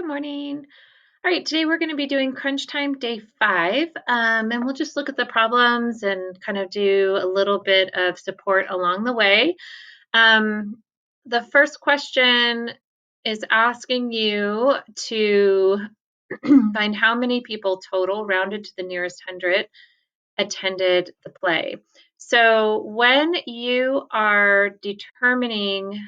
Good morning. All right, today we're going to be doing crunch time day 5, and we'll just look at the problems and kind of do a little bit of support along the way. The first question is asking you to find how many people total, rounded to the nearest hundred, attended the play. So when you are determining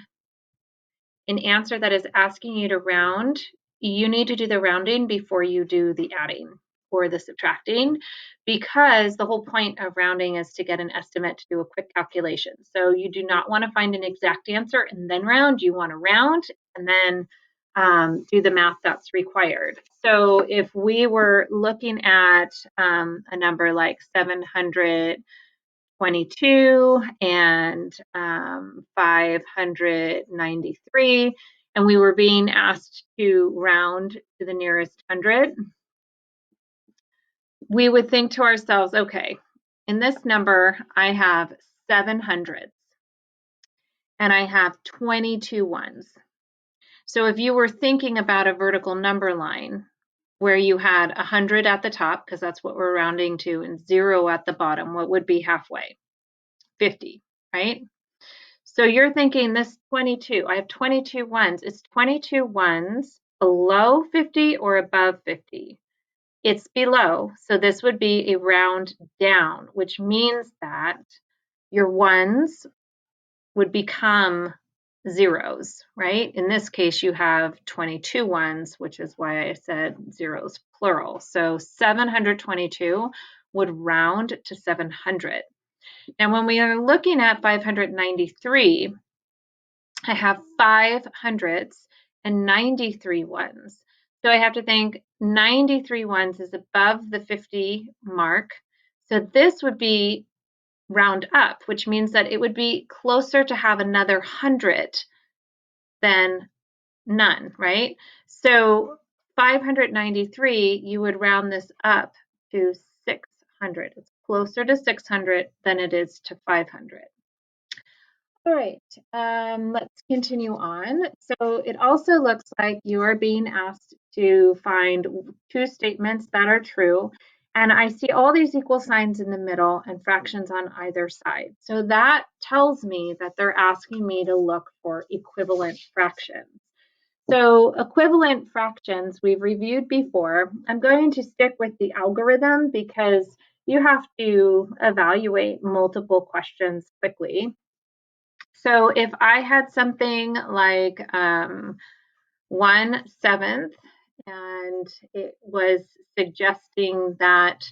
an answer that is asking you to round, you need to do the rounding before you do the adding or the subtracting, because the whole point of rounding is to get an estimate to do a quick calculation. So you do not want to find an exact answer and then round. You want to round and then do the math that's required. So if we were looking at a number like 722 and 593, and we were being asked to round to the nearest hundred, we would think to ourselves, okay, in this number, I have 7 hundredths and I have 22 ones. So if you were thinking about a vertical number line where you had 100 at the top, because that's what we're rounding to, and 0 at the bottom, what would be halfway? 50, right? So you're thinking this 22, I have 22 ones. Is 22 ones below 50 or above 50? It's below. So this would be a round down, which means that your ones would become zeros, right? In this case, you have 22 ones, which is why I said zeros plural. So 722 would round to 700. Now, when we are looking at 593, I have 5 hundredths and 93 ones. So I have to think 93 ones is above the 50 mark. So this would be round up, which means that it would be closer to have another 100 than none, right? So 593, you would round this up to 600. It's closer to 600 than it is to 500. All right, let's continue on. So it also looks like you are being asked to find 2 statements that are true. And I see all these equal signs in the middle and fractions on either side. So that tells me that they're asking me to look for equivalent fractions. So equivalent fractions we've reviewed before. I'm going to stick with the algorithm because you have to evaluate multiple questions quickly. So if I had something like 1/7 and it was suggesting that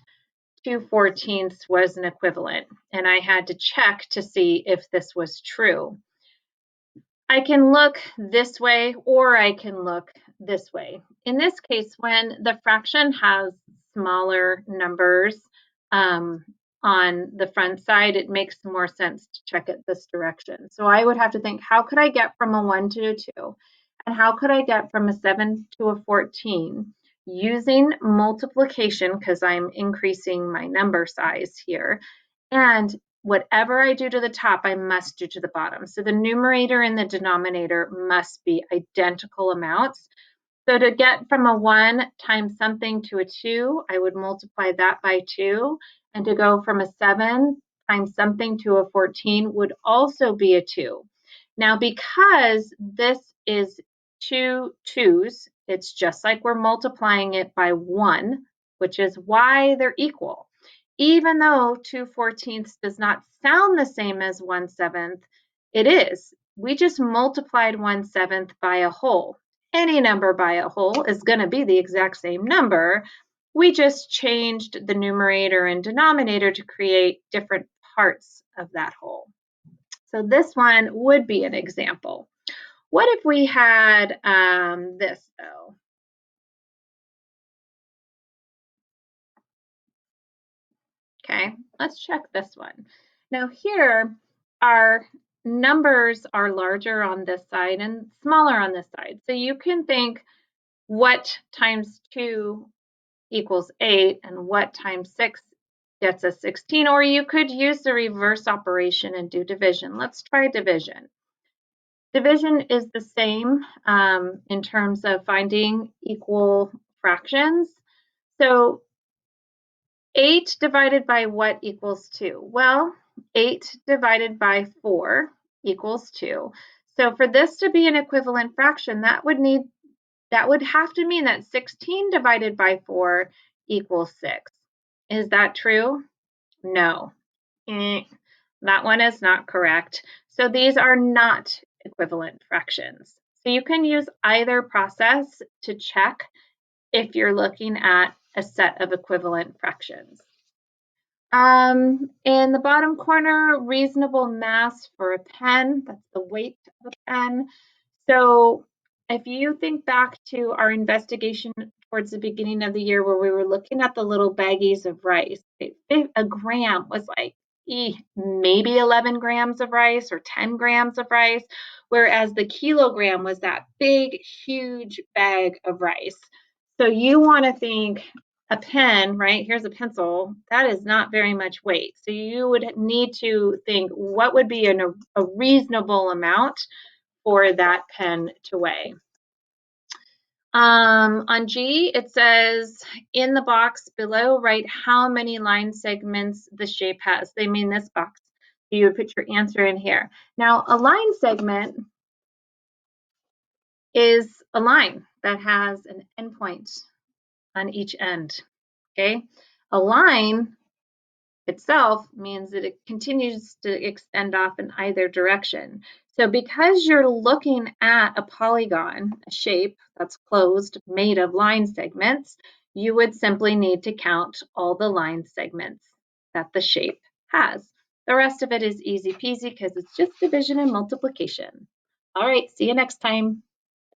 2/14 was an equivalent, and I had to check to see if this was true, I can look this way or I can look this way. In this case, when the fraction has smaller numbers on the front side, it makes more sense to check it this direction. So I would have to think, how could I get from a 1 to a 2? And how could I get from a 7 to a 14 using multiplication, because I'm increasing my number size here, and whatever I do to the top, I must do to the bottom. So the numerator and the denominator must be identical amounts. So to get from a 1 times something to a 2, I would multiply that by 2. And to go from a 7 times something to a 14 would also be a 2. Now, because this is 2 2's, it's just like we're multiplying it by 1, which is why they're equal. Even though 2/14 does not sound the same as 1/7, it is. We just multiplied 1/7 by a whole. Any number by a whole is going to be the exact same number. We just changed the numerator and denominator to create different parts of that whole. So this one would be an example. What if we had this, though? Okay, let's check this one. Now here, our numbers are larger on this side and smaller on this side. So you can think what times 2 equals 8 and what times 6 gets us 16, or you could use the reverse operation and do division. Let's try division. Division is the same in terms of finding equal fractions. So 8 divided by what equals 2? Well, 8 divided by 4 equals 2. So for this to be an equivalent fraction, that would have to mean that 16 divided by 4 equals 6. Is that true? No. That one is not correct. So these are not equivalent fractions. So you can use either process to check if you're looking at a set of equivalent fractions. In the bottom corner, reasonable mass for a pen, that's the weight of a pen. So if you think back to our investigation towards the beginning of the year where we were looking at the little baggies of rice, a gram was like maybe 11 grams of rice or 10 grams of rice, whereas the kilogram was that big, huge bag of rice. So you want to think a pen, right? Here's a pencil. That is not very much weight. So you would need to think what would be a reasonable amount for that pen to weigh. On G, it says in the box below, write how many line segments the shape has. They mean this box. You would put your answer in here. Now, a line segment is a line that has an endpoint on each end. Okay, a line itself means that it continues to extend off in either direction. So because you're looking at a polygon, a shape that's closed, made of line segments, you would simply need to count all the line segments that the shape has. The rest of it is easy peasy because it's just division and multiplication. All right, see you next time.